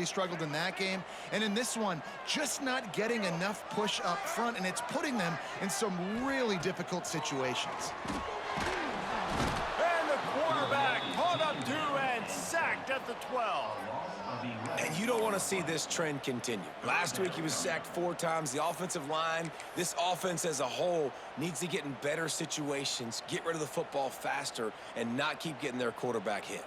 struggled in that game. And in this one, just not getting enough push up front, and it's putting them in some really difficult situations. And the quarterback caught up to and sacked at the 12. And you don't want to see this trend continue. Last week he was sacked 4 times. The offensive line, this offense as a whole, needs to get in better situations, get rid of the football faster, and not keep getting their quarterback hit.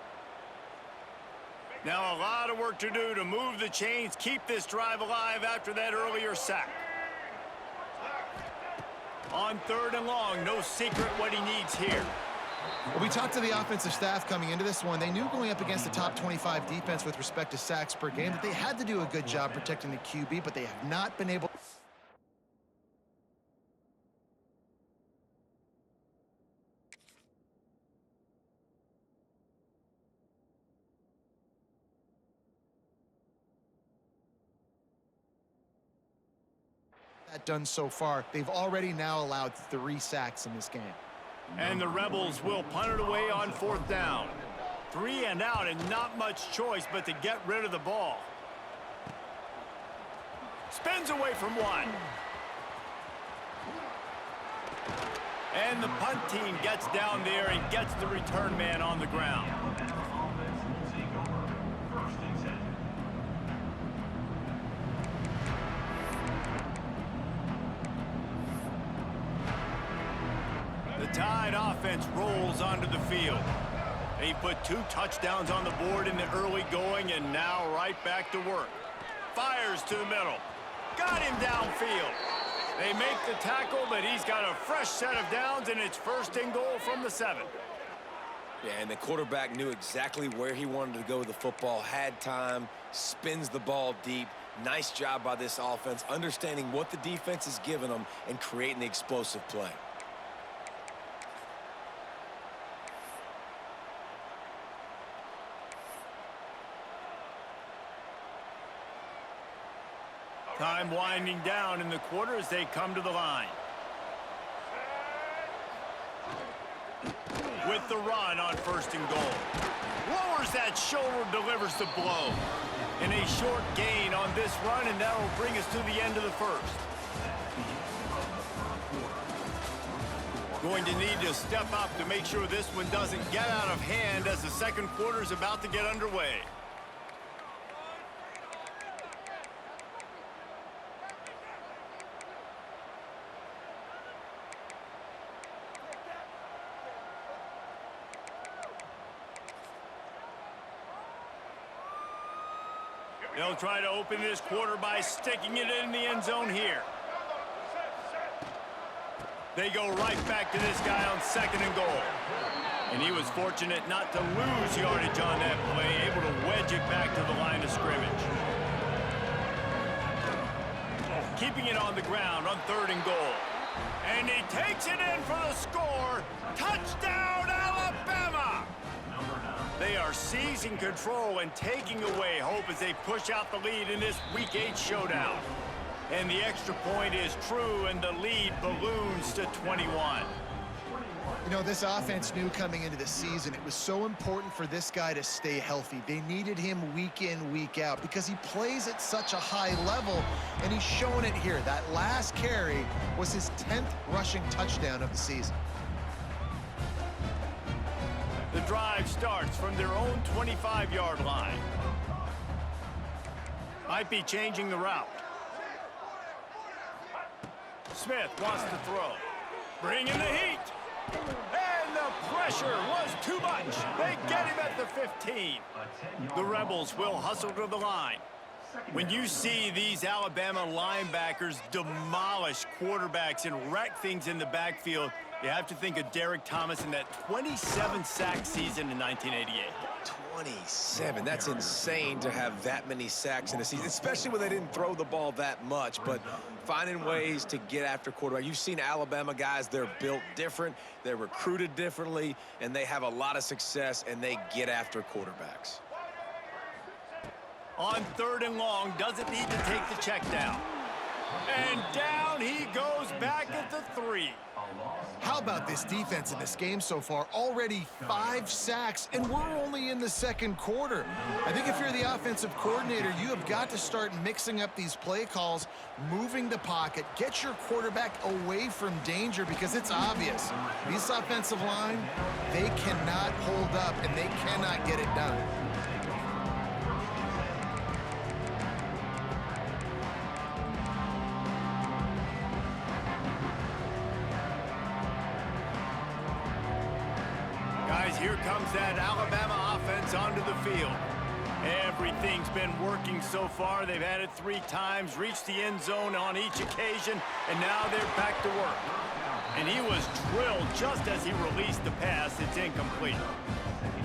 Now a lot of work to do to move the chains, keep this drive alive after that earlier sack. On 3rd and long, no secret what he needs here. Well, we talked to the offensive staff coming into this one. They knew going up against the top 25 defense with respect to sacks per game that they had to do a good job protecting the QB, but they have not been able that done so far. They've already now allowed 3 sacks in this game. And the Rebels will punt it away on 4th down. 3 and out, and not much choice but to get rid of the ball. Spins away from 1. And the punt team gets down there and gets the return man on the ground. The Tide offense rolls onto the field. They put 2 touchdowns on the board in the early going, and now right back to work. Fires to the middle. Got him downfield. They make the tackle, but he's got a fresh set of downs, and it's 1st and goal from the 7. Yeah, and the quarterback knew exactly where he wanted to go with the football, had time, spins the ball deep. Nice job by this offense, understanding what the defense is giving them and creating the explosive play. Time winding down in the quarter as they come to the line. With the run on 1st and goal. Lowers that shoulder, delivers the blow. And a short gain on this run, and that will bring us to the end of the 1st. Going to need to step up to make sure this one doesn't get out of hand as the 2nd quarter is about to get underway. They'll try to open this quarter by sticking it in the end zone here. They go right back to this guy on 2nd and goal. And he was fortunate not to lose yardage on that play, able to wedge it back to the line of scrimmage. Keeping it on the ground on 3rd and goal. And he takes it in for the score. Touchdown, Alabama! They are seizing control and taking away hope as they push out the lead in this Week 8 showdown. And the extra point is true, and the lead balloons to 21. You know, this offense knew coming into the season it was so important for this guy to stay healthy. They needed him week in, week out because he plays at such a high level, and he's showing it here. That last carry was his 10th rushing touchdown of the season. The drive starts from their own 25-yard line. Might be changing the route. Smith wants to throw. Bringing the heat. And the pressure was too much. They get him at the 15. The Rebels will hustle to the line. When you see these Alabama linebackers demolish quarterbacks and wreck things in the backfield, you have to think of Derek Thomas in that 27-sack season in 1988. 27. That's insane to have that many sacks in a season, especially when they didn't throw the ball that much. But finding ways to get after quarterback. You've seen Alabama guys, they're built different, they're recruited differently, and they have a lot of success, and they get after quarterbacks. On 3rd and long, doesn't need to take the check down. And down he goes back at the 3. How about this defense in this game so far? Already 5 sacks, and we're only in the second quarter. I think if you're the offensive coordinator, you have got to start mixing up these play calls, moving the pocket, get your quarterback away from danger, because it's obvious. This offensive line, they cannot hold up, and they cannot get it done. Guys, here comes that Alabama offense onto the field. Everything's been working so far. They've had it 3 times, reached the end zone on each occasion, and now they're back to work. And he was drilled just as he released the pass. It's incomplete.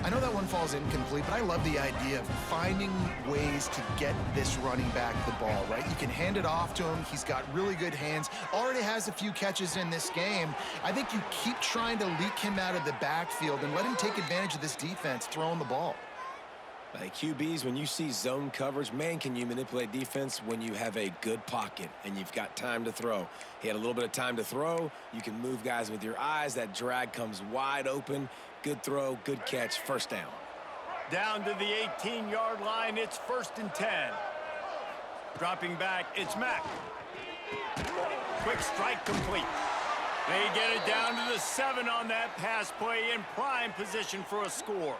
I know that one falls incomplete, but I love the idea of finding ways to get this running back the ball, right? You can hand it off to him. He's got really good hands. Already has a few catches in this game. I think you keep trying to leak him out of the backfield and let him take advantage of this defense throwing the ball. Like QBs, when you see zone coverage, man, can you manipulate defense when you have a good pocket and you've got time to throw. He had a little bit of time to throw. You can move guys with your eyes. That drag comes wide open. Good throw, good catch, first down. Down to the 18-yard line, it's 1st and 10. Dropping back, it's Mack. Quick strike complete. They get it down to the 7 on that pass play, in prime position for a score.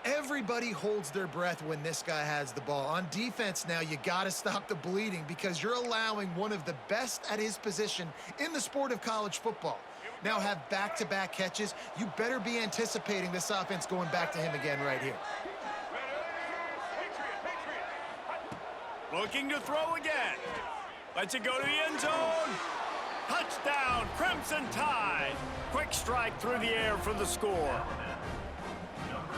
Everybody holds their breath when this guy has the ball. On defense now, you got to stop the bleeding, because you're allowing one of the best at his position in the sport of college football now have back-to-back catches. You better be anticipating this offense going back to him again right here. Looking to throw again. Lets it go to the end zone. Touchdown, Crimson Tide. Quick strike through the air for the score.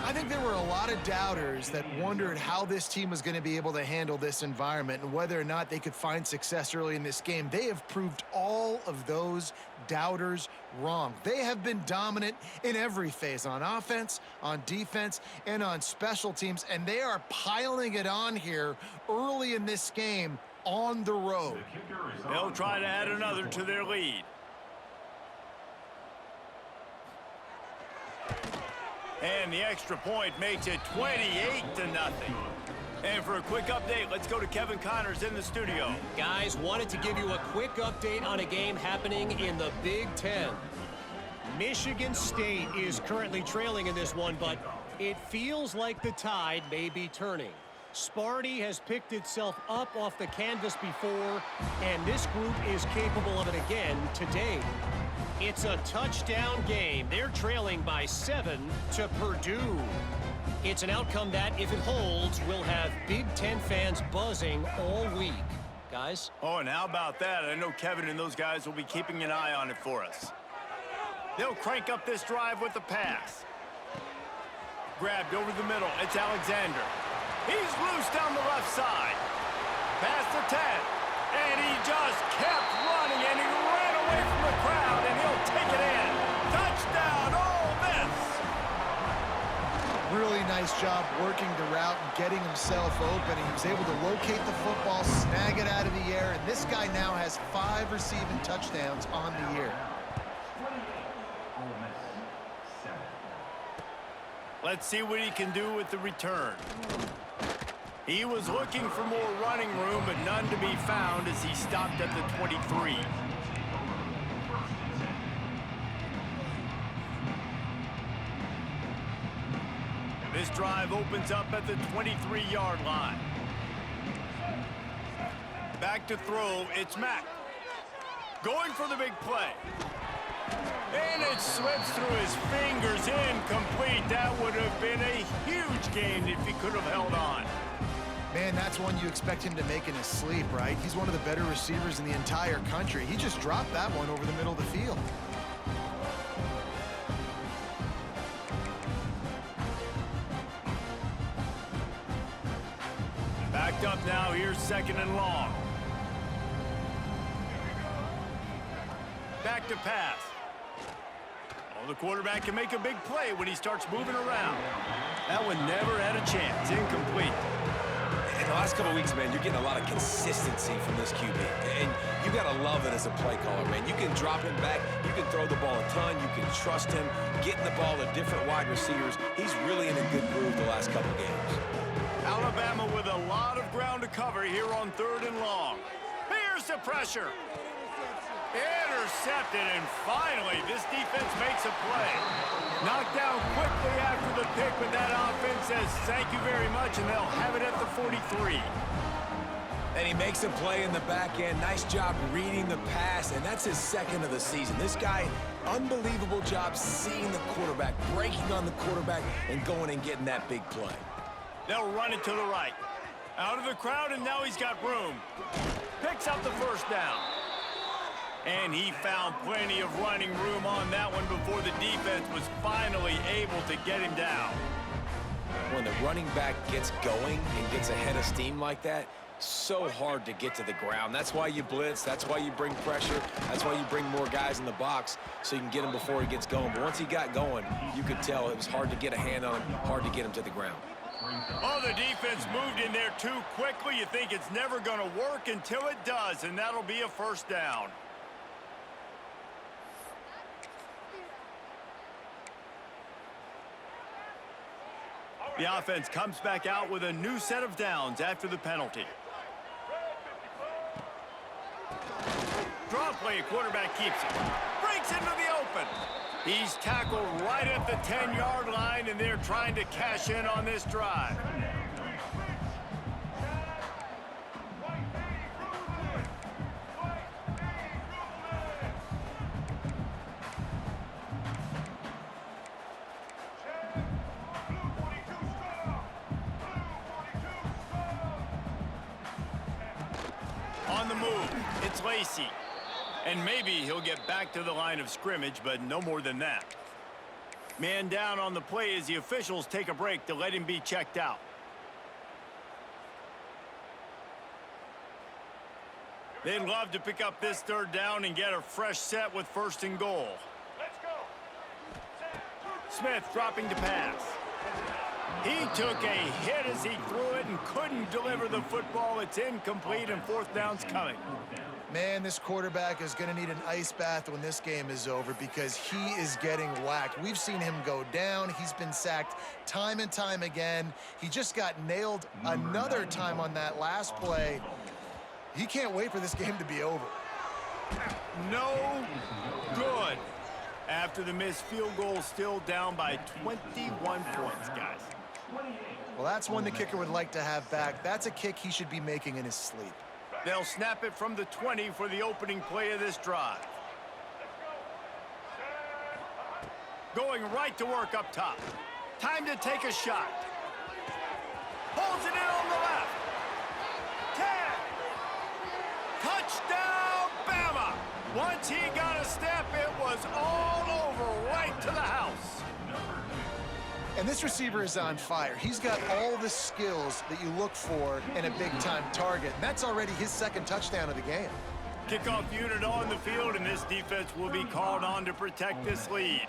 I think there were a lot of doubters that wondered how this team was going to be able to handle this environment and whether or not they could find success early in this game. They have proved all of those doubters wrong. They have been dominant in every phase, on offense, on defense, and on special teams, and they are piling it on here early in this game on the road. They'll try to add another to their lead. And the extra point makes it 28-0. And for a quick update, let's go to Kevin Connors in the studio. Guys, wanted to give you a quick update on a game happening in the Big Ten. Michigan State is currently trailing in this one, but it feels like the tide may be turning. Sparty has picked itself up off the canvas before, and this group is capable of it again today. It's a touchdown game. They're trailing by 7 to Purdue. It's an outcome that, if it holds, will have Big Ten fans buzzing all week. Guys? Oh, and how about that? I know Kevin and those guys will be keeping an eye on it for us. They'll crank up this drive with the pass. Grabbed over the middle. It's Alexander. He's loose down the left side. Past the 10. And he just kept running, and he ran away from the crowd, and he'll take it in. Touchdown, Ole Miss! Really nice job working the route and getting himself open. He was able to locate the football, snag it out of the air, and this guy now has 5 receiving touchdowns on the year. Let's see what he can do with the return. He was looking for more running room, but none to be found as he stopped at the 23. This drive opens up at the 23-yard line. Back to throw, it's Mack. Going for the big play. And it slips through his fingers, incomplete. That would have been a huge gain if he could have held on. Man, that's one you expect him to make in his sleep, right? He's one of the better receivers in the entire country. He just dropped that one over the middle of the field. Backed up now, here's 2nd and long. Back to pass. Oh, the quarterback can make a big play when he starts moving around. That one never had a chance, incomplete. And a lot last couple of weeks, man, you're getting a lot of consistency from this QB. And you got to love it as a play caller, man. You can drop him back. You can throw the ball a ton. You can trust him, getting the ball to different wide receivers. He's really in a good groove the last couple of games. Alabama with a lot of ground to cover here on 3rd and long. Here's the pressure. Intercepted, and finally, this defense makes a play. Knocked down quickly after the pick, but that offense says thank you very much, and they'll have it at the 43. And he makes a play in the back end. Nice job reading the pass, and that's his 2nd of the season. This guy, unbelievable job seeing the quarterback, breaking on the quarterback, and going and getting that big play. They'll run it to the right. Out of the crowd, and now he's got room. Picks up the 1st down. And he found plenty of running room on that one before the defense was finally able to get him down. When the running back gets going and gets ahead of steam like that, so hard to get to the ground. That's why you blitz. That's why you bring pressure. That's why you bring more guys in the box so you can get him before he gets going. But once he got going, you could tell it was hard to get a hand on him, hard to get him to the ground. Oh, the defense moved in there too quickly. You think it's never going to work until it does, and that'll be a 1st down. The offense comes back out with a new set of downs after the penalty. Draw play, quarterback keeps it. Breaks into the open. He's tackled right at the 10-yard line, and they're trying to cash in on this drive. On the move, it's Lacy. And maybe he'll get back to the line of scrimmage, but no more than that. Man down on the play as the officials take a break to let him be checked out. They'd love to pick up this 3rd down and get a fresh set with 1st and goal. Let's go. Smith dropping to pass. He took a hit as he threw it and couldn't deliver the football. It's incomplete, and 4th down's coming. Man, this quarterback is going to need an ice bath when this game is over because he is getting whacked. We've seen him go down. He's been sacked time and time again. He just got nailed another time on that last play. He can't wait for this game to be over. No good. After the missed field goal, still down by 21 points, guys. Well, that's one the kicker would like to have back. That's a kick he should be making in his sleep. They'll snap it from the 20 for the opening play of this drive. Going right to work up top. Time to take a shot. Pulls it in on the left. 10. Touchdown, Bama. Once he got a step, it was all over right to the house. And this receiver is on fire. He's got all the skills that you look for in a big-time target. And that's already his 2nd touchdown of the game. Kickoff unit on the field, and this defense will be called on to protect this lead.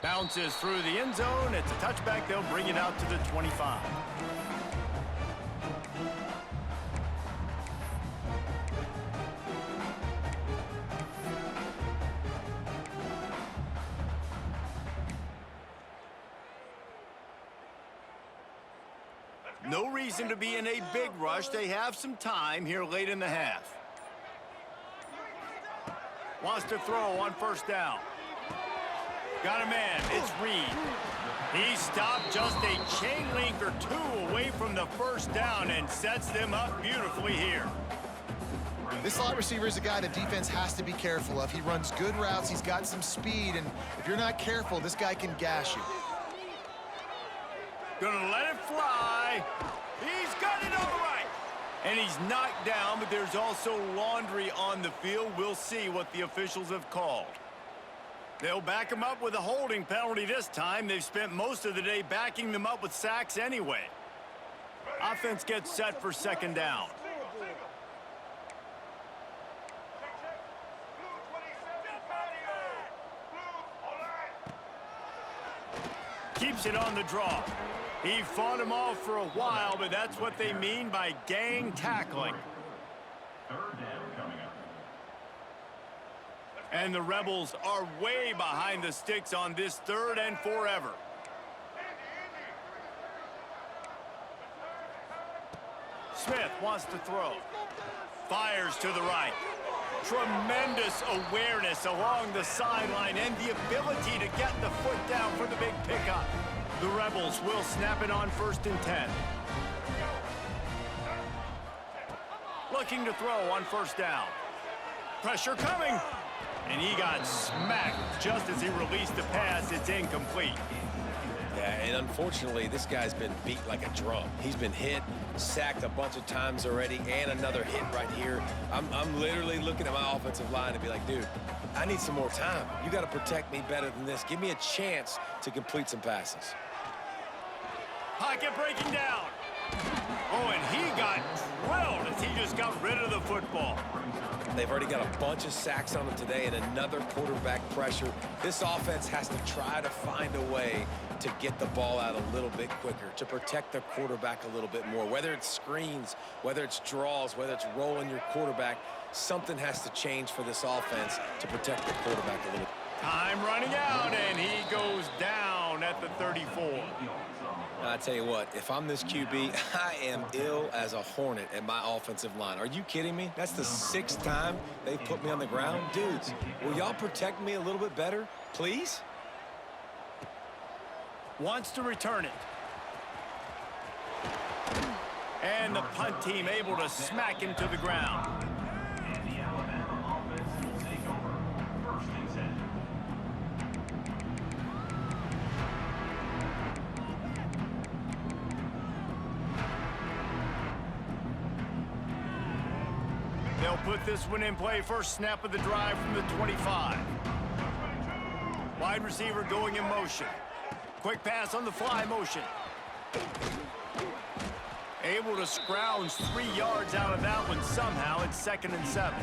Bounces through the end zone. It's a touchback. They'll bring it out to the 25. No reason to be in a big rush. They have some time here late in the half. Wants to throw on 1st down. Got a man. It's Reed. He stopped just a chain link or 2 away from the 1st down and sets them up beautifully here. This slot receiver is a guy the defense has to be careful of. He runs good routes. He's got some speed. And if you're not careful, this guy can gash you. Gonna let it fly. He's got it on the right. And he's knocked down, but there's also laundry on the field. We'll see what the officials have called. They'll back him up with a holding penalty this time. They've spent most of the day backing them up with sacks anyway. Offense gets set for 2nd down. Keeps it on the draw. He fought him off for a while, but that's what they mean by gang tackling. And the Rebels are way behind the sticks on this 3rd and forever. Smith wants to throw. Fires to the right. Tremendous awareness along the sideline and the ability to get the foot down for the big pickup. The Rebels will snap it on 1st and 10. Looking to throw on 1st down. Pressure coming. And he got smacked just as he released the pass. It's incomplete. Yeah, and unfortunately, this guy's been beat like a drum. He's been hit, sacked a bunch of times already, and another hit right here. I'm literally looking at my offensive line and be like, dude, I need some more time. You got to protect me better than this. Give me a chance to complete some passes. Pocket breaking down. Oh, and he got drilled as he just got rid of the football. They've already got a bunch of sacks on them today and another quarterback pressure. This offense has to try to find a way to get the ball out a little bit quicker, to protect their quarterback a little bit more. Whether it's screens, whether it's draws, whether it's rolling your quarterback, something has to change for this offense to protect the quarterback a little. Time running out, and he goes down at the 34. I tell you what, if I'm this QB, I am ill as a hornet at my offensive line. Are you kidding me? That's the 6th time they've put me on the ground. Dudes, will y'all protect me a little bit better, please? Wants to return it. And the punt team able to smack him to the ground. They'll put this one in play. First snap of the drive from the 25. Wide receiver going in motion. Quick pass on the fly motion. Able to scrounge 3 yards out of that one somehow. It's 2nd and 7.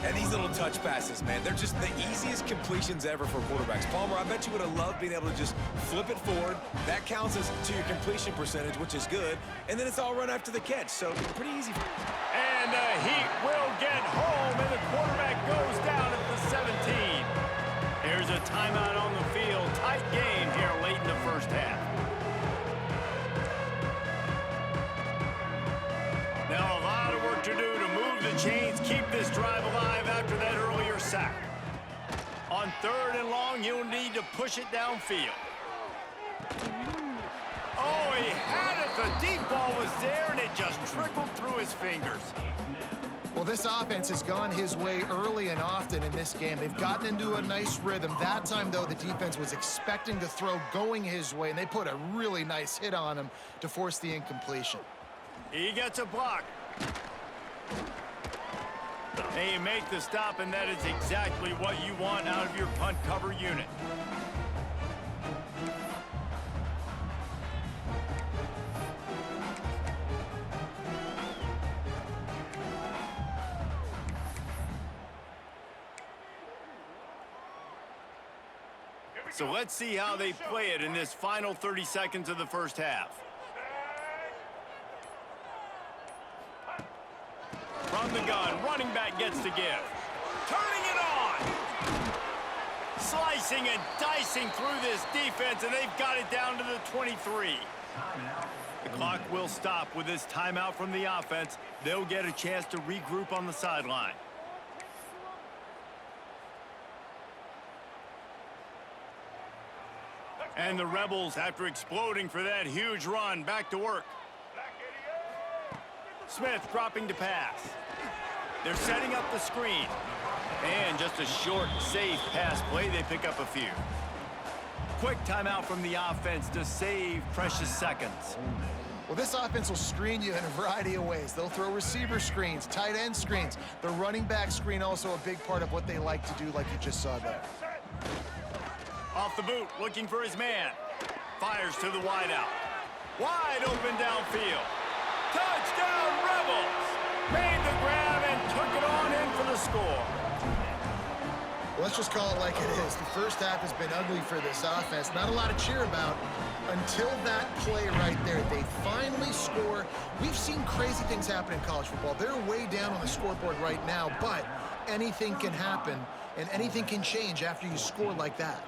And these little touch passes, man, they're just the easiest completions ever for quarterbacks. Palmer, I bet you would have loved being able to just flip it forward. That counts as to your completion percentage, which is good. And then it's all run after the catch, so pretty easy. And the Heat will get home, and the quarterback goes down at the 17. Here's a timeout on the field. Tight game here late in the 1st half. Now a lot of work to do to move the chains, keep this drive alive after that earlier sack. On 3rd and long, you'll need to push it downfield. Oh, he had it. The deep ball was there, and it just trickled through his fingers. Well, this offense has gone his way early and often in this game. They've gotten into a nice rhythm. That time, though, the defense was expecting the throw going his way, and they put a really nice hit on him to force the incompletion. He gets a block. And you make the stop, and that is exactly what you want out of your punt cover unit. So let's see how they play it in this final 30 seconds of the 1st half. From the gun, running back gets to give. Turning it on! Slicing and dicing through this defense, and they've got it down to the 23. The clock will stop with this timeout from the offense. They'll get a chance to regroup on the sideline. And the Rebels, after exploding for that huge run, back to work. Smith dropping to pass. They're setting up the screen. And just a short, safe pass play. They pick up a few. Quick timeout from the offense to save precious seconds. Well, this offense will screen you in a variety of ways. They'll throw receiver screens, tight end screens. The running back screen also a big part of what they like to do, like you just saw there. Off the boot, looking for his man. Fires to the wideout. Wide open downfield. Touchdown, Rebels! Made the grab and took it on in for the score. Let's just call it like it is. The first half has been ugly for this offense. Not a lot to cheer about until that play right there. They finally score. We've seen crazy things happen in college football. They're way down on the scoreboard right now, but anything can happen, and anything can change after you score like that.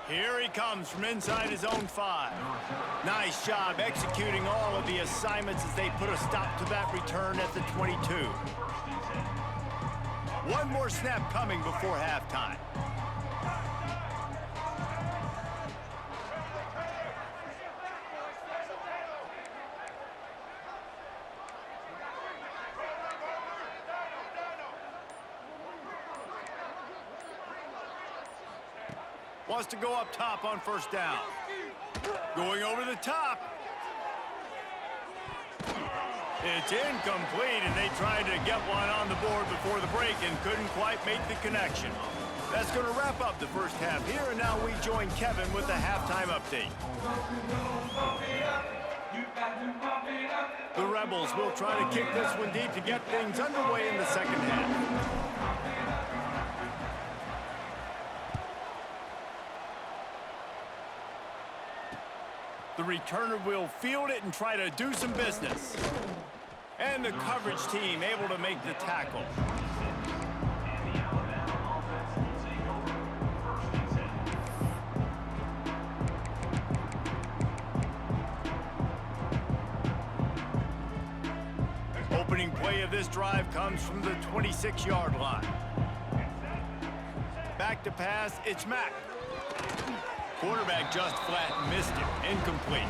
Here he comes from inside his own 5. Nice job executing all of the assignments as they put a stop to that return at the 22. One more snap coming before halftime. Wants to go up top on first down. Going over the top. It's incomplete, and they tried to get one on the board before the break and couldn't quite make the connection. That's going to wrap up the first half here, and now we join Kevin with the halftime update. The Rebels will try to kick this one deep to get things underway in the second half. The returner will field it and try to do some business. And the coverage team able to make the tackle. Opening play of this drive comes from the 26-yard line. Back to pass, it's Mack. Quarterback just flat missed it. Incomplete.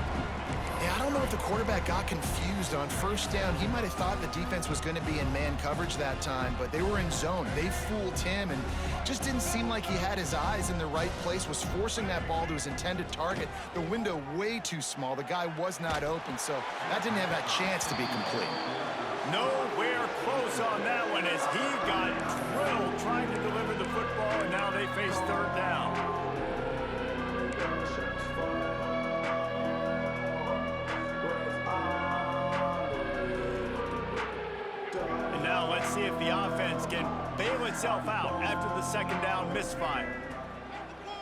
Yeah, I don't know if the quarterback got confused on first down. He might have thought the defense was going to be in man coverage that time, but they were in zone. They fooled him and just didn't seem like he had his eyes in the right place, was forcing that ball to his intended target. The window way too small. The guy was not open, so that didn't have that chance to be complete. Nowhere close on that one as he got drilled trying to deliver the football, and now they face third down. And now let's see if the offense can bail itself out after the second down misfire.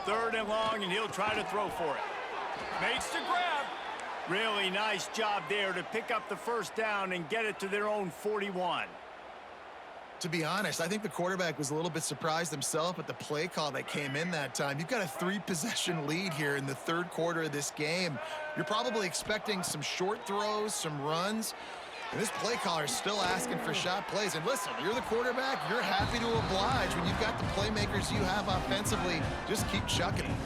Third and long, and he'll try to throw for it. Makes the grab. Really nice job there to pick up the first down and get it to their own 41. To be honest, I think the quarterback was a little bit surprised himself at the play call that came in that time. You've got a 3-possession lead here in the third quarter of this game. You're probably expecting some short throws, some runs. And this play caller is still asking for shot plays. And listen, you're the quarterback. You're happy to oblige. When you've got the playmakers you have offensively, just keep chucking it.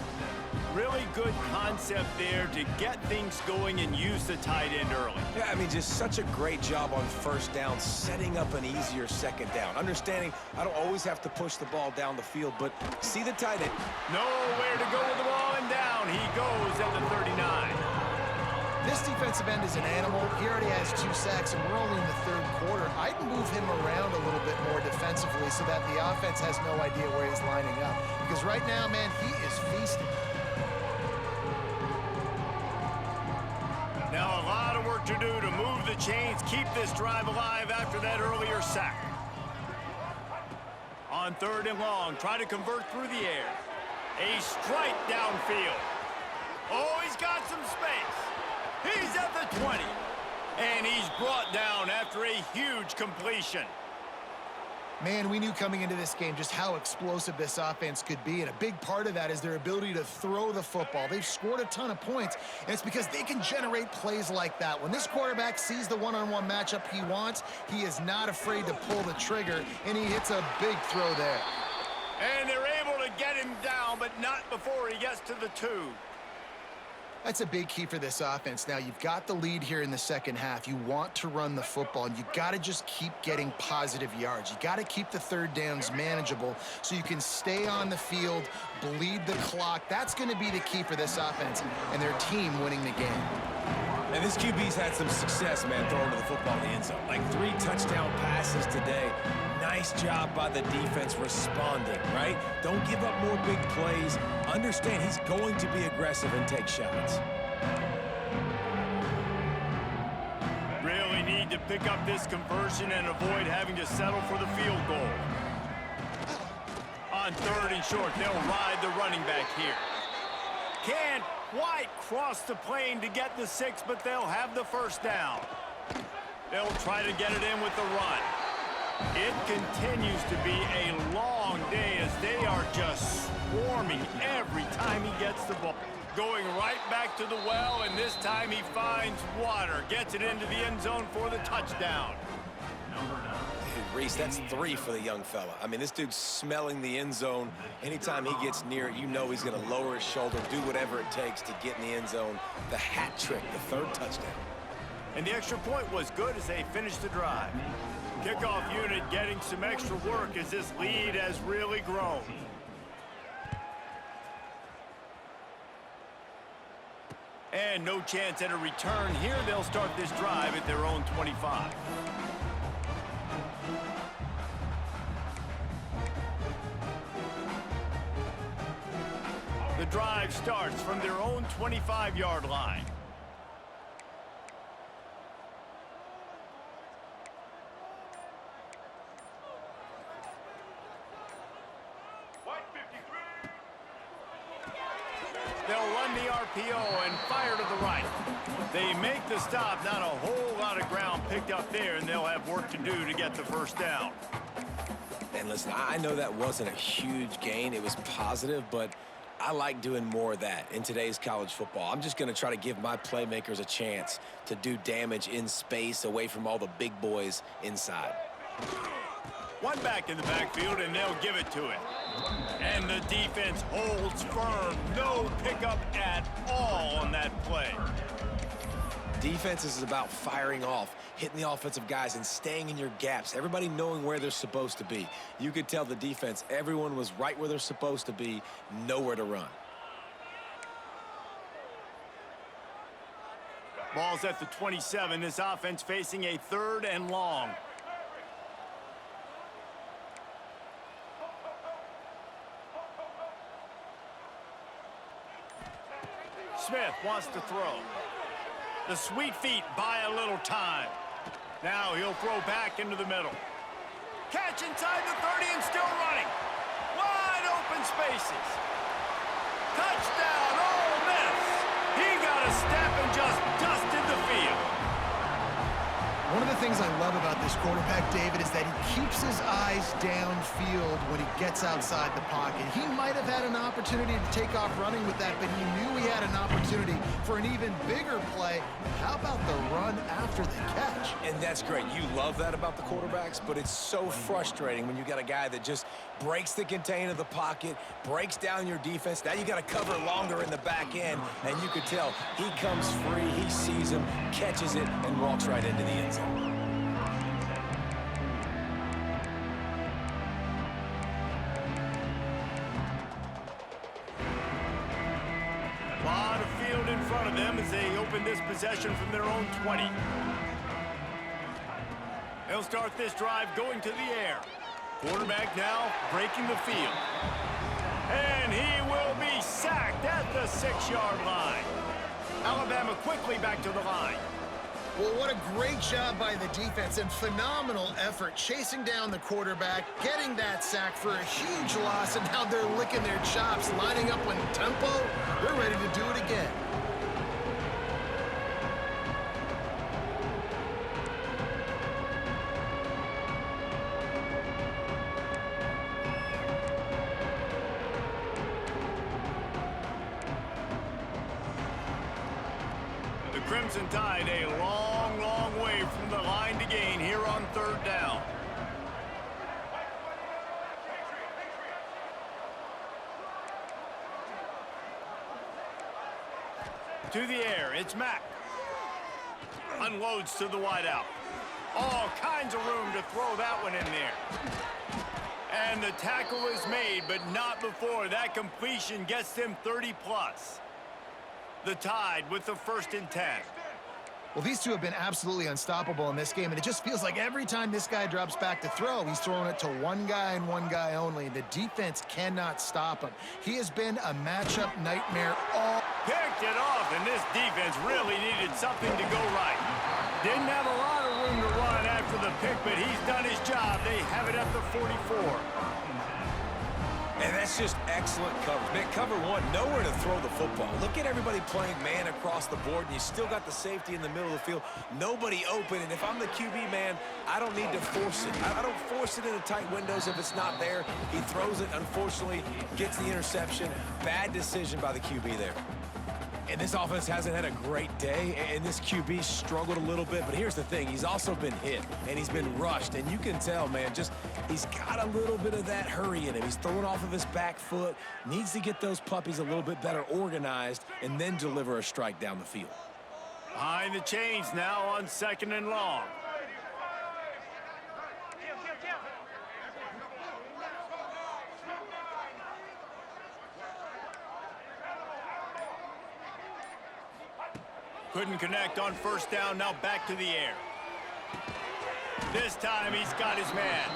Really good concept there to get things going and use the tight end early. Yeah, I mean, just such a great job on first down, setting up an easier second down. Understanding I don't always have to push the ball down the field, but see the tight end. Nowhere to go with the ball, and down he goes at the 39. This defensive end is an animal. He already has 2 sacks, and we're only in the third quarter. I'd move him around a little bit more defensively so that the offense has no idea where he's lining up. Because right now, man, he is feasting. Now a lot of work to do to move the chains, keep this drive alive after that earlier sack. On third and long, try to convert through the air. A strike downfield. Oh, he's got some space. He's at the 20. And he's brought down after a huge completion. Man, we knew coming into this game just how explosive this offense could be, and a big part of that is their ability to throw the football. They've scored a ton of points, and it's because they can generate plays like that. When this quarterback sees the one-on-one matchup he wants, he is not afraid to pull the trigger, and he hits a big throw there. And they're able to get him down, but not before he gets to the 2. That's a big key for this offense. Now, you've got the lead here in the second half. You want to run the football, and you got to just keep getting positive yards. You got to keep the third downs manageable so you can stay on the field, bleed the clock. That's going to be the key for this offense and their team winning the game. And this QB's had some success, man, throwing to the football in the end zone. Like 3 touchdown passes today. Nice job by the defense responding, right? Don't give up more big plays. Understand he's going to be aggressive and take shots. Really need to pick up this conversion and avoid having to settle for the field goal. On 3rd and short. They'll ride the running back here. Can't quite cross the plane to get the 6, but they'll have the 1st down. They'll try to get it in with the run. It continues to be a long day as they are just swarming every time he gets the ball. Going right back to the well, and this time he finds water. Gets it into the end zone for the touchdown. Reese, that's 3 for the young fella. I mean, this dude's smelling the end zone. Anytime he gets near it, you know he's going to lower his shoulder, do whatever it takes to get in the end zone. The hat trick, the 3rd touchdown. And the extra point was good as they finished the drive. Kickoff unit getting some extra work as this lead has really grown. And no chance at a return here. They'll start this drive at their own 25. The drive starts from their own 25-yard line. They'll run the RPO and fire to the right. They make the stop. Not a whole lot of ground picked up there, and they'll have work to do to get the 1st down. And listen, I know that wasn't a huge gain. It was positive, but I like doing more of that in today's college football. I'm just going to try to give my playmakers a chance to do damage in space away from all the big boys inside. One back in the backfield, and they'll give it to it. And the defense holds firm. No pickup at all on that play. Defense is about firing off, hitting the offensive guys, and staying in your gaps. Everybody knowing where they're supposed to be. You could tell the defense, everyone was right where they're supposed to be, nowhere to run. Ball's at the 27. This offense facing a 3rd and long. Smith wants to throw. The sweet feet buy a little time. Now he'll throw back into the middle. Catch inside the 30 and still running. Wide open spaces. Touchdown, Ole Miss. He got a step and just dusted the field. One of the things I love about this quarterback, David, is that he keeps his eyes downfield when he gets outside the pocket. He might have had an opportunity to take off running with that, but he knew he had an opportunity for an even bigger play. How about the run after the catch? And that's great. You love that about the quarterbacks, but it's so frustrating when you got a guy that just breaks the contain of the pocket, breaks down your defense. Now you got to cover longer in the back end, and you could tell he comes free, he sees him, catches it, and walks right into the end zone. A lot of field in front of them as they open this possession from their own 20. They'll start this drive going to the air. Quarterback now breaking the field. And he will be sacked at the 6-yard line. Alabama quickly back to the line. Well, what a great job by the defense and phenomenal effort chasing down the quarterback, getting that sack for a huge loss, and now they're licking their chops, lining up in tempo. They're ready to do it again. The Crimson Tide a long, long way from the line to gain here on 3rd down. To the air, it's Mack. Unloads to the wideout. All kinds of room to throw that one in there. And the tackle is made, but not before that completion gets them 30+. The Tide with the 1st and 10. Well, these two have been absolutely unstoppable in this game, and it just feels like every time this guy drops back to throw, he's throwing it to one guy and one guy only. The defense cannot stop him. He has been a matchup nightmare all... Picked it off, and this defense really needed something to go right. Didn't have a lot of room to run after the pick, but he's done his job. They have it at the 44. And that's just excellent coverage. Man, cover one, nowhere to throw the football. Look at everybody playing man across the board, and you still got the safety in the middle of the field. Nobody open, and if I'm the QB, man, I don't need to force it. I don't force it into tight windows if it's not there. He throws it, unfortunately, gets the interception. Bad decision by the QB there. And this offense hasn't had a great day, and this QB struggled a little bit. But here's the thing. He's also been hit, and he's been rushed. And you can tell, man, just he's got a little bit of that hurry in him. He's throwing off of his back foot, needs to get those puppies a little bit better organized, and then deliver a strike down the field. Behind the chains now on 2nd and long. Couldn't connect on 1st down, now back to the air. This time he's got his man.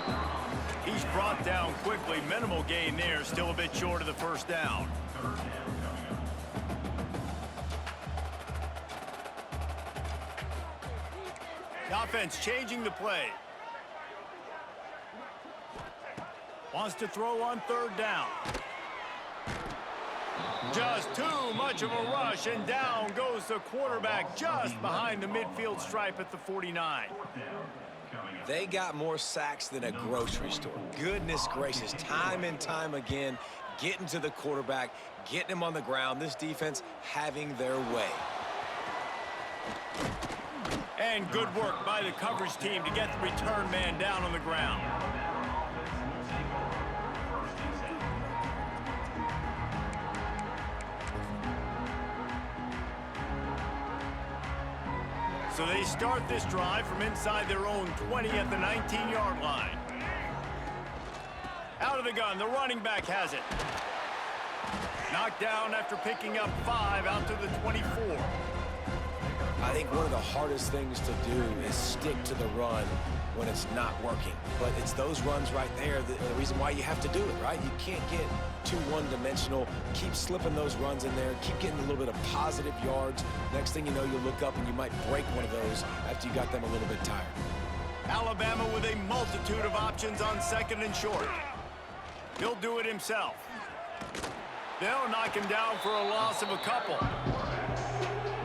He's brought down quickly. Minimal gain there, still a bit short of the 1st down. The offense changing the play. Wants to throw on 3rd down. Just too much of a rush, and down goes the quarterback just behind the midfield stripe at the 49. They got more sacks than a grocery store. Goodness gracious, time and time again, getting to the quarterback, getting him on the ground. This defense having their way. And good work by the coverage team to get the return man down on the ground. So they start this drive from inside their own 20 at the 19-yard line. Out of the gun, the running back has it. Knocked down after picking up 5 out to the 24. I think one of the hardest things to do is stick to the run when it's not working. But it's those runs right there, the reason why you have to do it, right? You can't get too one-dimensional. Keep slipping those runs in there. Keep getting a little bit of positive yards. Next thing you know, you'll look up and you might break one of those after you got them a little bit tired. Alabama with a multitude of options on 2nd and short. He'll do it himself. They'll knock him down for a loss of a couple.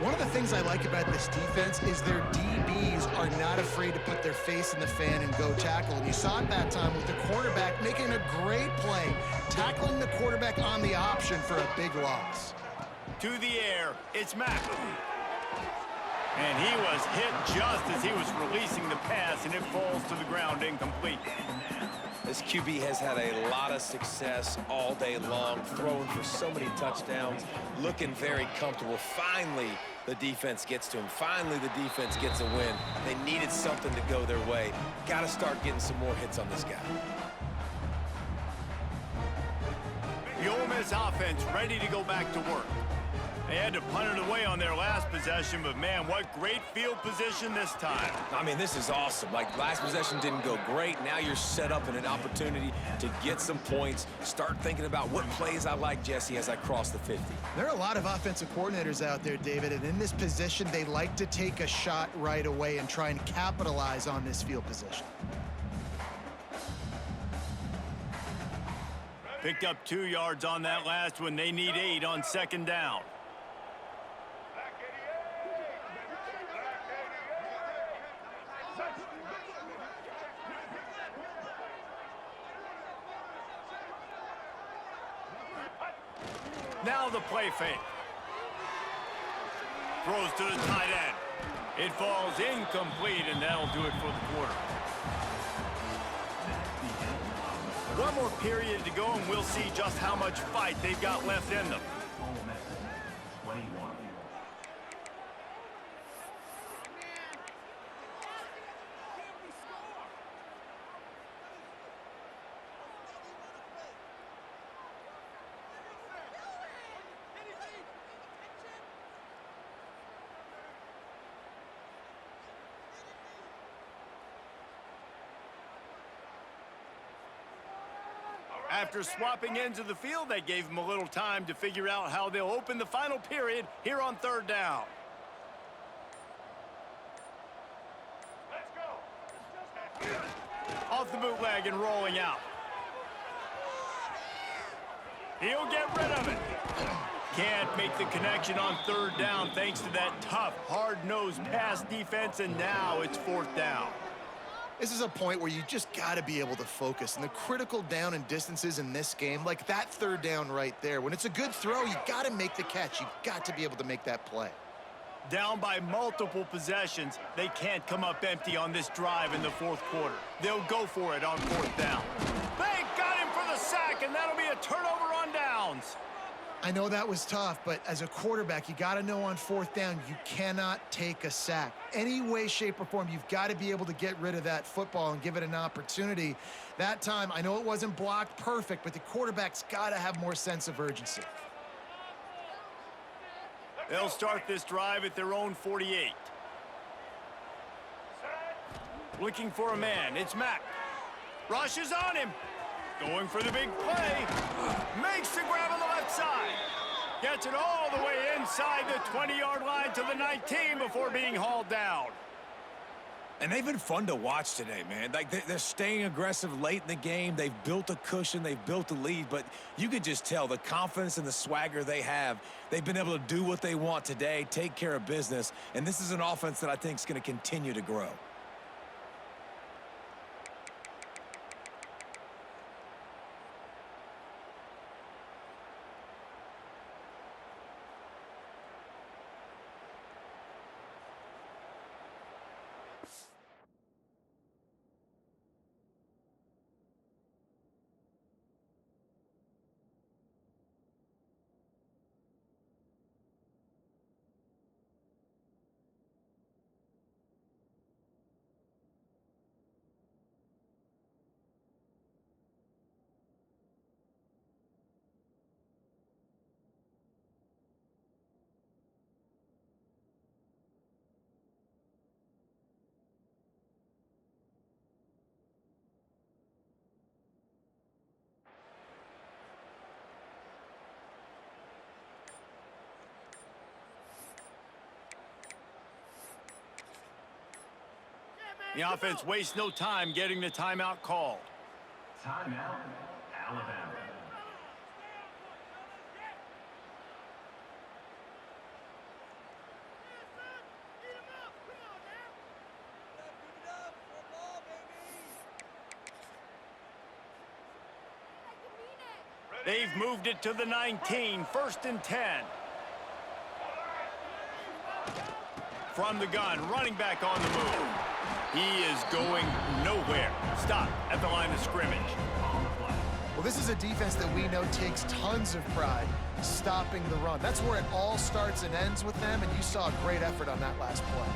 One of the things I like about this defense is their DBs are not afraid to put their face in the fan and go tackle. And you saw it that time with the quarterback making a great play, tackling the quarterback on the option for a big loss. To the air, it's Mack. And he was hit just as he was releasing the pass, and it falls to the ground incomplete. This QB has had a lot of success all day long, throwing for so many touchdowns, looking very comfortable. Finally, the defense gets to him. Finally, the defense gets a win. They needed something to go their way. Got to start getting some more hits on this guy. The Ole Miss offense ready to go back to work. They had to punt it away on their last possession, but man, what great field position this time. I mean, this is awesome. Like, last possession didn't go great. Now you're set up in an opportunity to get some points. Start thinking about what plays I like, Jesse, as I cross the 50. There are a lot of offensive coordinators out there, David, and in this position, they like to take a shot right away and try and capitalize on this field position. Picked up 2 yards on that last one. They need 8 on 2nd down. Now the play fake. Throws to the tight end. It falls incomplete, and that'll do it for the quarter. One more period to go, and we'll see just how much fight they've got left in them. After swapping ends of the field, they gave them a little time to figure out how they'll open the final period here on 3rd down. Off the bootleg and rolling out. He'll get rid of it. Can't make the connection on third down thanks to that tough, hard-nosed pass defense, and now it's fourth down. This is a point where you just got to be able to focus. And the critical down and distances in this game, like that third down right there, when it's a good throw, you got to make the catch. You got to be able to make that play. Down by multiple possessions, they can't come up empty on this drive in the fourth quarter. They'll go for it on fourth down. They got him for the sack, and that'll be a turnover on downs. I know that was tough, but as a quarterback, you got to know on fourth down, you cannot take a sack. Any way, shape, or form, you've got to be able to get rid of that football and give it an opportunity. That time, I know it wasn't blocked perfect, but the quarterback's got to have more sense of urgency. They'll start this drive at their own 48. Looking for a man, it's Mack. Rushes on him. Going for the big play. Makes the grab on the left side. Gets it all the way inside the 20-yard line to the 19 before being hauled down. And they've been fun to watch today, man. Like, they're staying aggressive late in the game. They've built a cushion. They've built a lead. But you can just tell the confidence and the swagger they have. They've been able to do what they want today, take care of business. And this is an offense that I think is going to continue to grow. The offense wastes no time getting the timeout called. Timeout, Alabama. They've moved it to the 19, first and 10. From the gun, running back on the move. He is going nowhere. Stop at the line of scrimmage. Well, this is a defense that we know takes tons of pride stopping the run. That's where it all starts and ends with them, and you saw a great effort on that last play.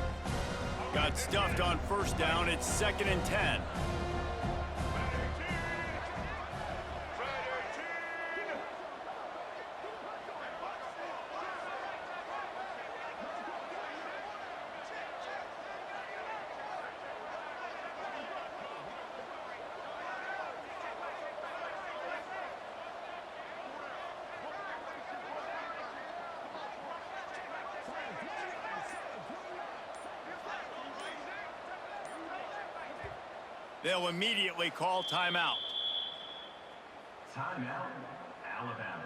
Got stuffed on first down. It's second and 10. They'll immediately call timeout. Timeout, Alabama.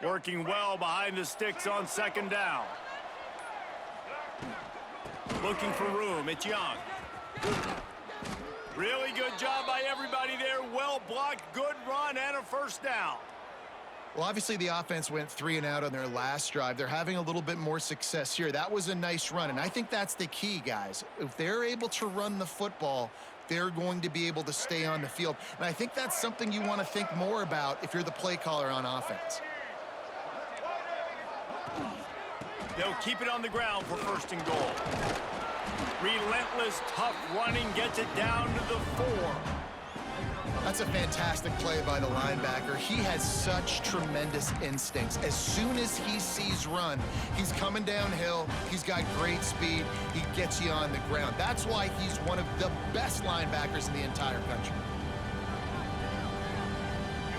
Working well behind the sticks on second down. Looking for room. It's Young. Really good job by everybody there. Well blocked, good run, and a first down. Well, obviously the offense went 3 and out on their last drive. They're having a little bit more success here. That was a nice run, and I think that's the key, guys. If they're able to run the football, they're going to be able to stay on the field. And I think that's something you want to think more about if you're the play caller on offense. They'll keep it on the ground for first and goal. Relentless, tough running gets it down to the 4. That's a fantastic play by the linebacker. He has such tremendous instincts. As soon as he sees run, he's coming downhill. He's got great speed. He gets you on the ground. That's why he's one of the best linebackers in the entire country.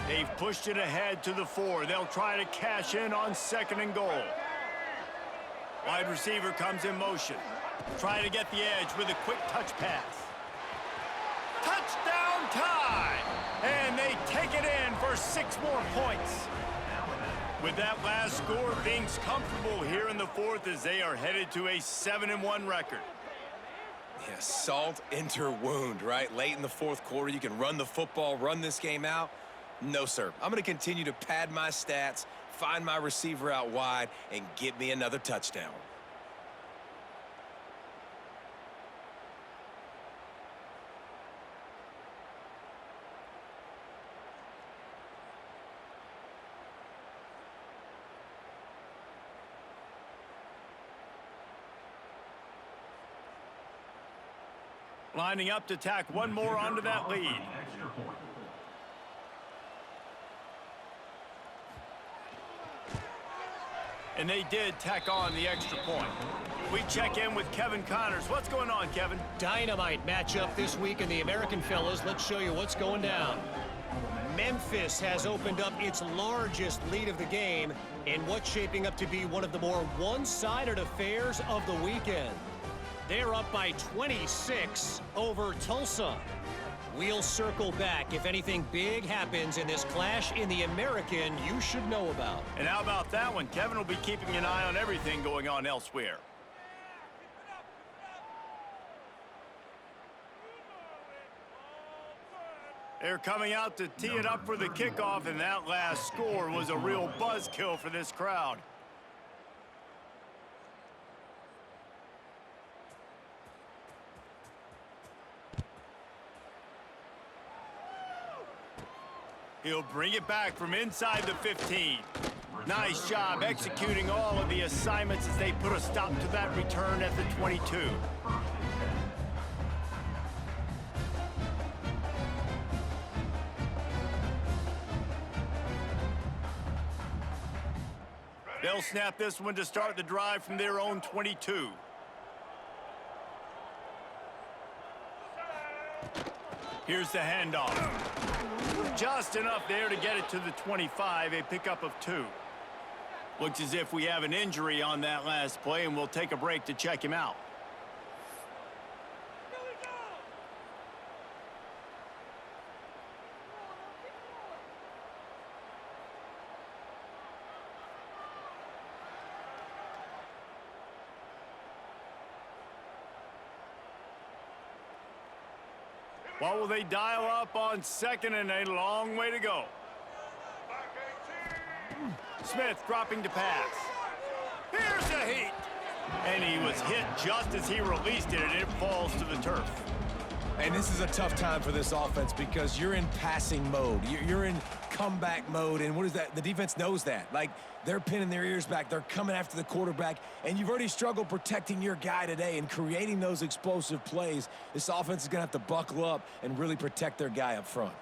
They've pushed it ahead to the 4. They'll try to cash in on second and goal. Wide receiver comes in motion. Trying to get the edge with a quick touch pass. Touchdown tie! And they take it in for 6 more points. With that last score, Vinks comfortable here in the 4th as they are headed to a 7-1 record. Yeah, salt enter wound, right? Late in the 4th quarter, you can run the football, run this game out. No, sir. I'm going to continue to pad my stats, find my receiver out wide, and get me another touchdown. Lining up to tack one more onto that lead. And they did tack on the extra point. We check in with Kevin Connors. What's going on, Kevin? Dynamite matchup this week in the American, fellas. Let's show you what's going down. Memphis has opened up its largest lead of the game in what's shaping up to be one of the more one-sided affairs of the weekend. They're up by 26 over Tulsa. We'll circle back if anything big happens in this clash in the American you should know about. And how about that one? Kevin will be keeping an eye on everything going on elsewhere. They're coming out to tee it up for the kickoff, and that last score was a real buzzkill for this crowd. He'll bring it back from inside the 15. Nice job executing all of the assignments as they put a stop to that return at the 22. They'll snap this one to start the drive from their own 22. Here's the handoff. Just enough there to get it to the 25, a pickup of 2. Looks as if we have an injury on that last play, and we'll take a break to check him out. What will they dial up on second, and a long way to go? Smith dropping to pass. Here's the heat. And he was hit just as he released it, and it falls to the turf. And this is a tough time for this offense because you're in passing mode. You're in comeback mode, and what is that? The defense knows that. Like, they're pinning their ears back. They're coming after the quarterback, and you've already struggled protecting your guy today and creating those explosive plays. This offense is going to have to buckle up and really protect their guy up front.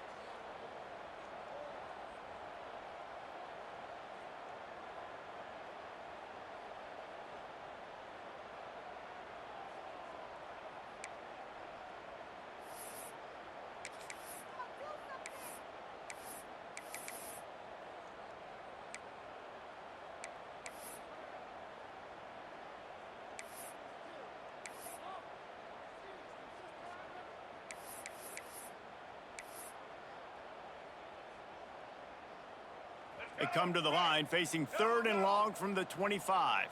They come to the line facing 3rd and long from the 25.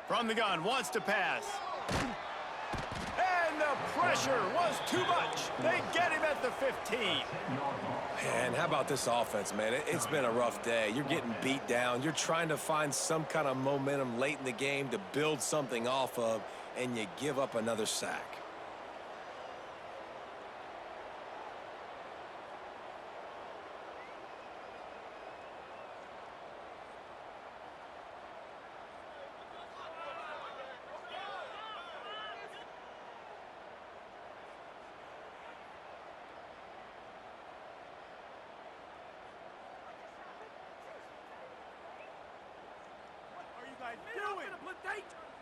From the gun, wants to pass. And the pressure was too much. They get him at the 15. Man, how about this offense, man? It's been a rough day. You're getting beat down. You're trying to find some kind of momentum late in the game to build something off of, and you give up another sack.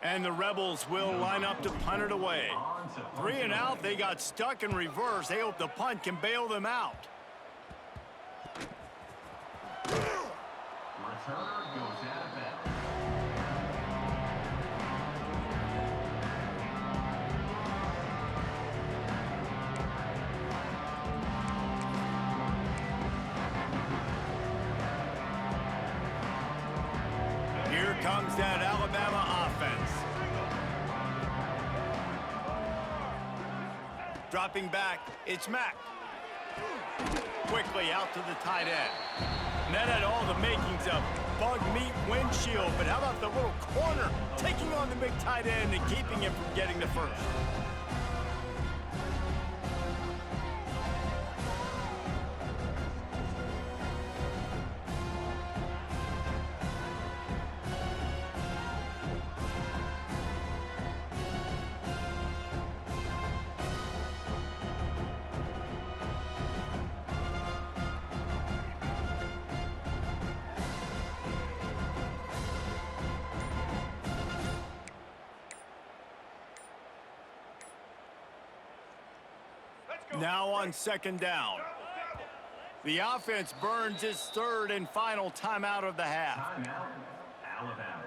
And the Rebels will line up to punt it away. 3 and out, they got stuck in reverse. They hope the punt can bail them out. Returner goes out of bounds. Here comes that Alabama offense. Dropping back, it's Mack. Quickly out to the tight end. And that had all the makings of bug meat windshield, but how about the little corner taking on the big tight end and keeping him from getting the first? Now on 2nd down. The offense burns its 3rd and final timeout of the half. Timeout, Alabama.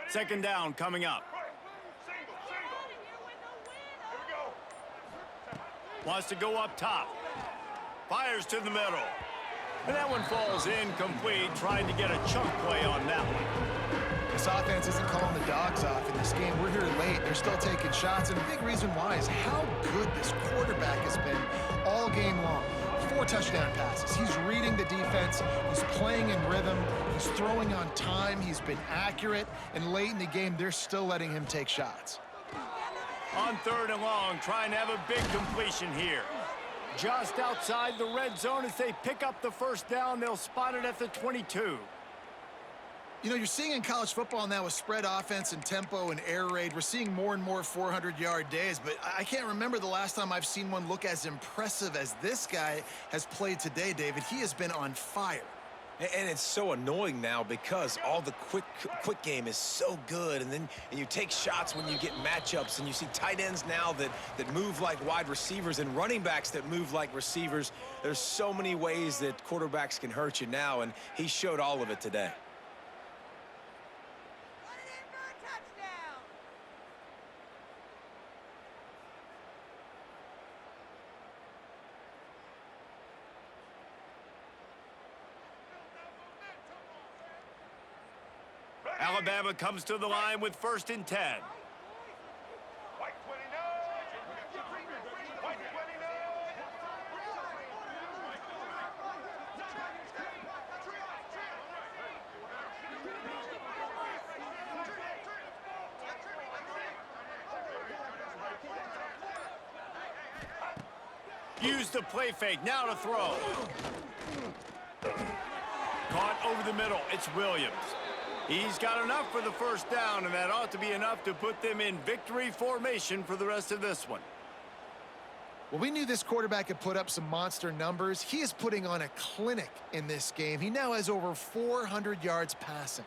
Second down coming up. Wants to go up top. Fires to the middle. And that one falls incomplete, trying to get a chunk play on that one. This offense isn't calling the dogs off in this game. We're here late. They're still taking shots, and a big reason why is how good this quarterback has been all game long. 4 touchdown passes. He's reading the defense. He's playing in rhythm. He's throwing on time. He's been accurate. And late in the game, they're still letting him take shots. On 3rd and long, trying to have a big completion here. Just outside the red zone as they pick up the first down. They'll spot it at the 22. You know, you're seeing in college football now with spread offense and tempo and air raid, we're seeing more and more 400-yard days, but I can't remember the last time I've seen one look as impressive as this guy has played today, David. He has been on fire. And it's so annoying now because all the quick game is so good, and then you take shots when you get matchups, and you see tight ends now that move like wide receivers and running backs that move like receivers. There's so many ways that quarterbacks can hurt you now, and he showed all of it today. Alabama comes to the line with 1st and 10. Use the play fake, now to throw. Caught over the middle, it's Williams. He's got enough for the first down, and that ought to be enough to put them in victory formation for the rest of this one. Well, we knew this quarterback could put up some monster numbers. He is putting on a clinic in this game. He now has over 400 yards passing.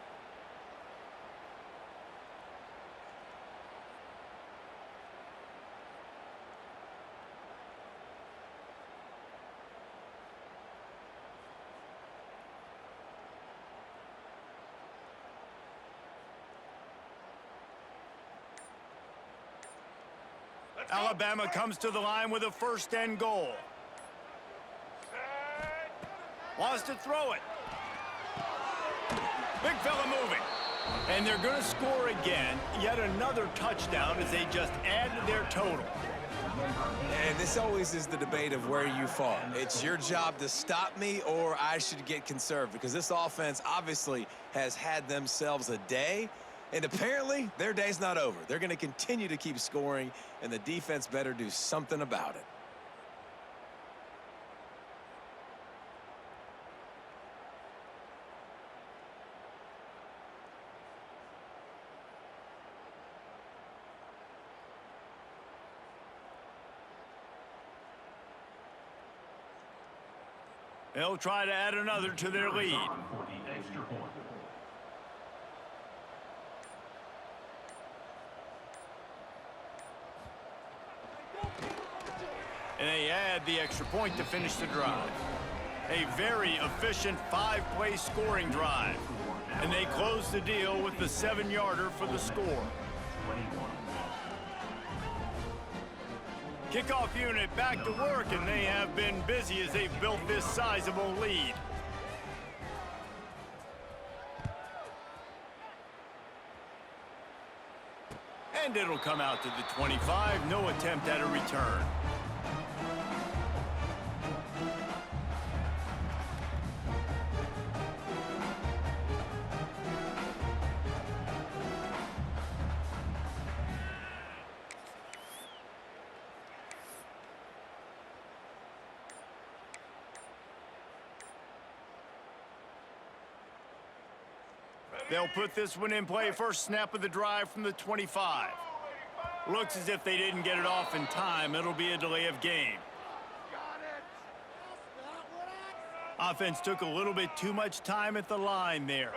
Alabama comes to the line with a first and goal. Wants to throw it. Big fella moving. And they're going to score again. Yet another touchdown as they just add to their total. And this always is the debate of where you fall. It's your job to stop me or I should get conserved, because this offense obviously has had themselves a day, and apparently their day's not over. They're going to continue to keep scoring, and the defense better do something about it. They'll try to add another to their lead. For the extra point. And they add the extra point to finish the drive. A very efficient 5-play scoring drive. And they close the deal with the 7-yarder for the score. Kickoff unit back to work, and they have been busy as they've built this sizable lead. And it'll come out to the 25. No attempt at a return. They'll put this one in play. First snap of the drive from the 25. Looks as if they didn't get it off in time. It'll be a delay of game. Offense took a little bit too much time at the line there.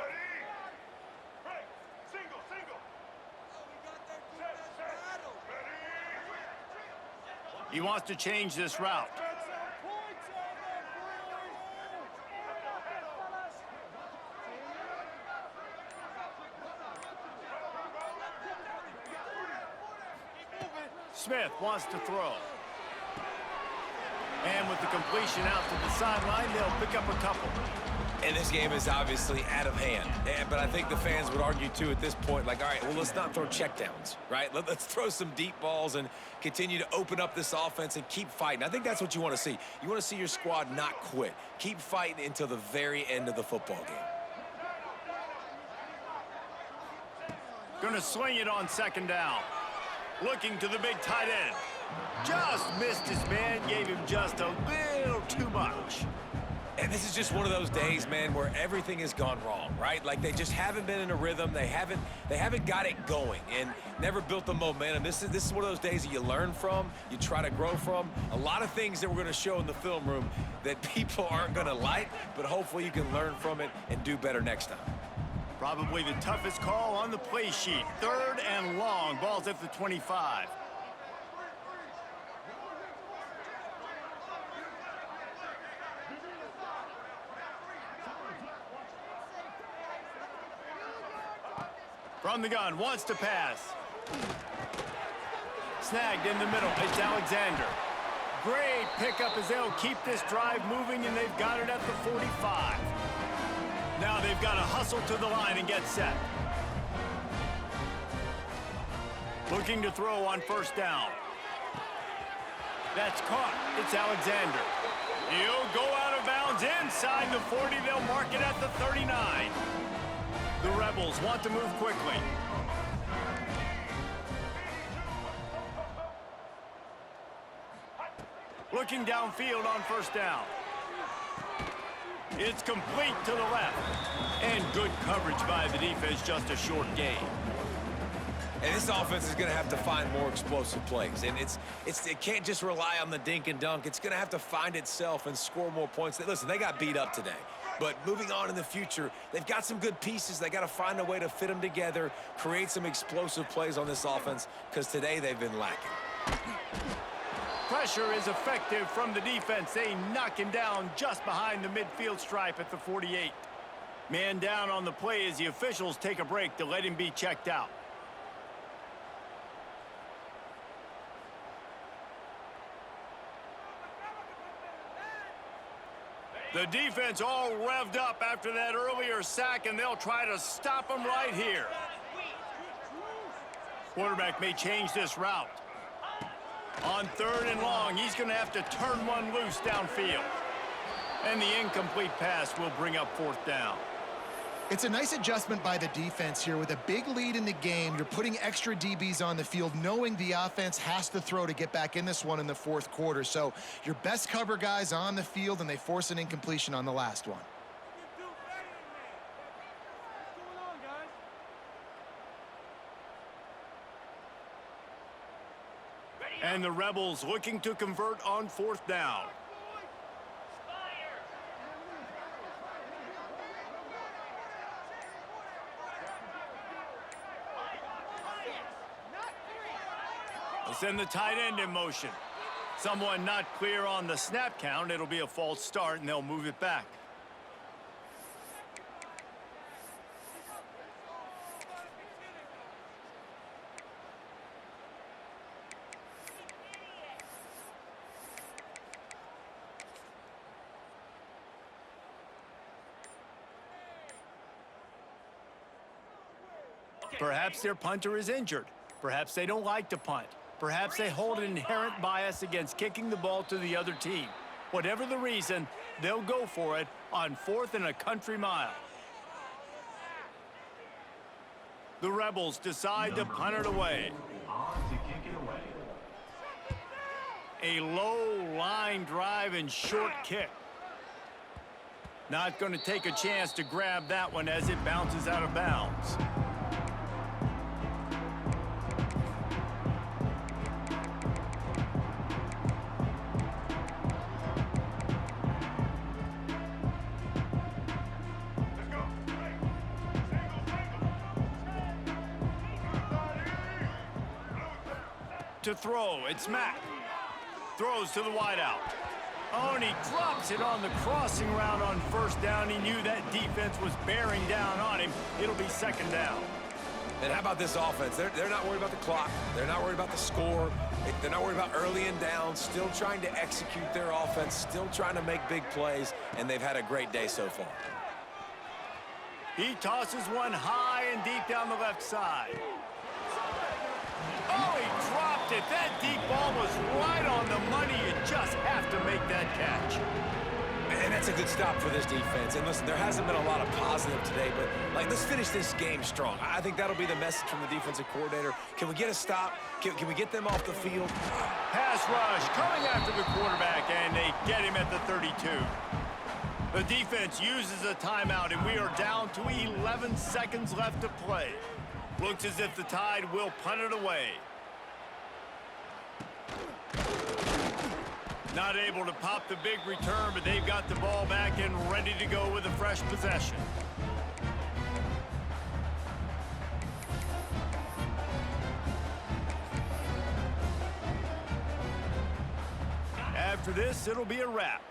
He wants to change this route. Smith wants to throw. And with the completion out to the sideline, they'll pick up a couple. And this game is obviously out of hand. But I think the fans would argue, too, at this point, like, all right, well, let's not throw checkdowns, right? Let's throw some deep balls and continue to open up this offense and keep fighting. I think that's what you want to see. You want to see your squad not quit. Keep fighting until the very end of the football game. Gonna swing it on second down. Looking to the big tight end. Just missed his man, gave him just a little too much. And this is just one of those days, man, where everything has gone wrong, right? Like they just haven't been in a rhythm. They haven't got it going and never built the momentum. This is one of those days that you learn from, you try to grow from. A lot of things that we're going to show in the film room that people aren't going to like, but hopefully you can learn from it and do better next time. Probably the toughest call on the play sheet. Third and long. Ball's at the 25. From the gun, wants to pass. Snagged in the middle. It's Alexander. Great pickup as they'll keep this drive moving, and they've got it at the 45. Now they've got to hustle to the line and get set. Looking to throw on first down. That's caught. It's Alexander. He'll go out of bounds inside the 40. They'll mark it at the 39. The Rebels want to move quickly. Looking downfield on first down. It's complete to the left. And good coverage by the defense, just a short gain. And this offense is going to have to find more explosive plays. And it can't just rely on the dink and dunk. It's going to have to find itself and score more points. Listen, they got beat up today. But moving on in the future, they've got some good pieces. They got to find a way to fit them together, create some explosive plays on this offense, because today they've been lacking. Pressure is effective from the defense. They knock him down just behind the midfield stripe at the 48. Man down on the play as the officials take a break to let him be checked out. The defense all revved up after that earlier sack, and they'll try to stop them right here. Quarterback may change this route. On 3rd and long, he's going to have to turn one loose downfield. And the incomplete pass will bring up 4th down. It's a nice adjustment by the defense here. With a big lead in the game, you're putting extra DBs on the field, knowing the offense has to throw to get back in this one in the 4th quarter. So your best cover guys on the field, and they force an incompletion on the last one. And the Rebels looking to convert on 4th down. They'll send the tight end in motion. Someone not clear on the snap count. It'll be a false start, and they'll move it back. Perhaps their punter is injured. Perhaps they don't like to punt. Perhaps they hold an inherent bias against kicking the ball to the other team. Whatever the reason, they'll go for it on 4th and a country mile. The Rebels decide to punt it away. On to kick it away. A low line drive and short kick. Not going to take a chance to grab that one as it bounces out of bounds. To throw, it's Mack. Throws to the wideout. Oh, and he drops it on the crossing route on 1st down. He knew that defense was bearing down on him. It'll be 2nd down. And how about this offense? They're not worried about the clock. They're not worried about the score. They're not worried about early and down. Still trying to execute their offense. Still trying to make big plays. And they've had a great day so far. He tosses one high and deep down the left side. Oh, he dropped it. That deep ball was right on the money. You just have to make that catch. And that's a good stop for this defense. And listen, there hasn't been a lot of positive today, but let's finish this game strong. I think that'll be the message from the defensive coordinator. Can we get a stop? Can we get them off the field? Pass rush coming after the quarterback, and they get him at the 32. The defense uses a timeout, and we are down to 11 seconds left to play. Looks as if the Tide will punt it away. Not able to pop the big return, but they've got the ball back and ready to go with a fresh possession. After this, it'll be a wrap.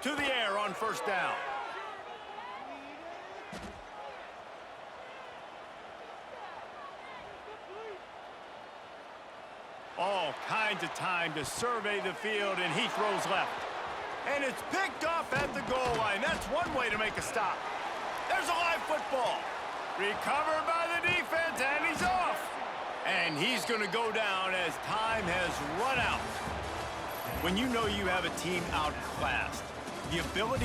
To the air on 1st down. All kinds of time to survey the field, and he throws left. And it's picked off at the goal line. That's one way to make a stop. There's a live football. Recovered by the defense, and he's off. And he's going to go down as time has run out. When you know you have a team outclassed, the ability